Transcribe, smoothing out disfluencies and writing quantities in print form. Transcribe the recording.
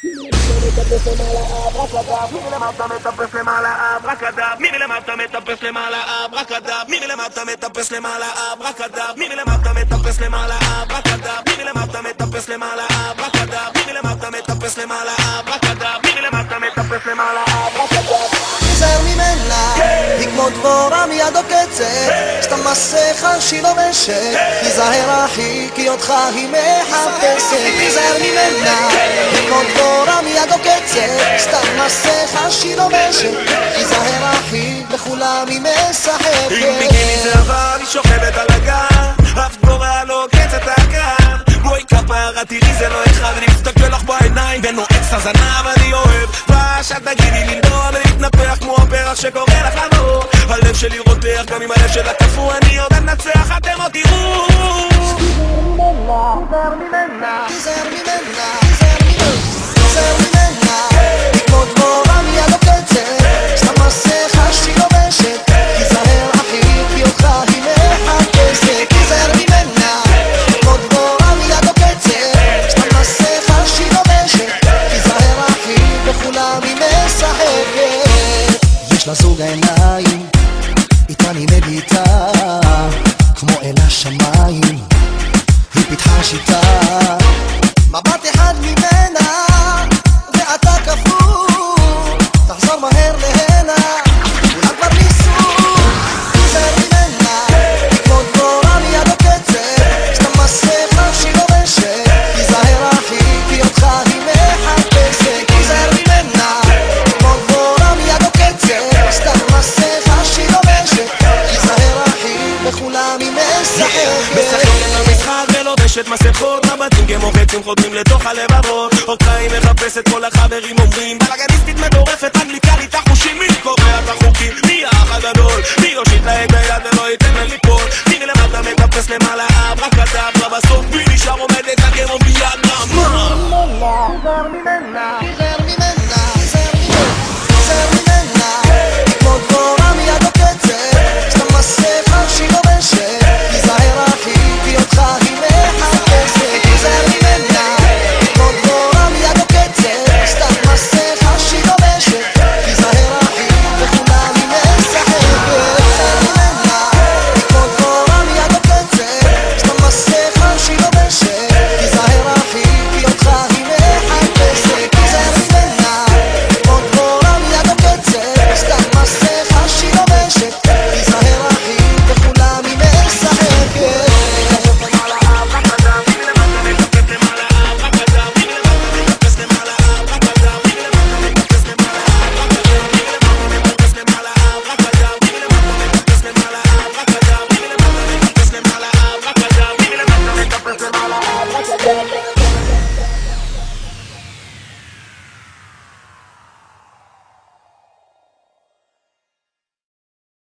מטפס למעלה אברקדב, מי מלמטה מטפס למעלה אברקדב, מי מלמטה מטפס למעלה אברקדב, מי מלמטה מטפס למעלה אברקדב, מי מלמטה מטפס למעלה אברקדב, מי מלמטה מטפס למעלה אברקדב, מי מלמטה מטפס למעלה אברקדב, מי מלמטה מטפס למעלה אברקדב. תיזהר ממנה, היא כמו דבורה מיד עוקצת, סתם מסכה שהיא לובשת, תיזהר אחי כי אותך היא מחפשת. תיזהר ממנה, היא כמו דבורה מיד עוקצת, סתם מסכה שהיא לובשת, תיזהר אחי בכולם היא משחקת. אם בגילי זה עבר היא שוכבת על הגן, אף דבורה לא עוקצת הגן. בואי כפרה תראי זה לא אחד, אני מסתכל לך בעיניים ונועץ את הזנב אני אוהב פש, אל תגידי לנדוע ולהתנפח כמו הפרח שקורא לך לבוא. הלב שלי רותח גם אם הלב שלה קפוא, אני עוד אנצח אתם עוד תראו. תיזהר ממנה, תיזהר ממנה, תיזהר ממנה, היא כמו דבורה מיד עוקצת, סתם מסכה שהיא לובשת, תיזהר אחי כי אותך היא מחפשת. תיזהר ממנה, היא כמו דבורה מיד עוקצת, סתם מסכה שהיא לובשת, תיזהר אחי בכולם היא משחקת. יש לה זוג עיניים, איתן היא מביטה כמו אל השמיים, היא פיתחה שיטה, מבט אחד ממנה ואתה כפור, תחזור מהר להנה, כולם כבר ניסו. תיזהר ממנה, היא כמו דבורה מיד עוקצת, סתם מסכה שהיא לובשת, תיזהר אחי כי אותך היא מחפשת. תיזהר ממנה, היא כמו דבורה מיד עוקצת, סתם מסכה שהיא לובשת, תיזהר אחי בכולם היא משחקת. לובשת מסכות, מבטים כמו חצים חודרים לתוך הלבבות, אוקיי מחפשת כל החברים אומרים בלגניסטית מטורפת, אנגליקלית החושים, מי קובע את החוקים, מי האח הגדול, מי יושיט לה את היד ולא ייתן לה ליפול, מי למטה מטפס למעלה אברקדב, בסוף מי נשאר עומדת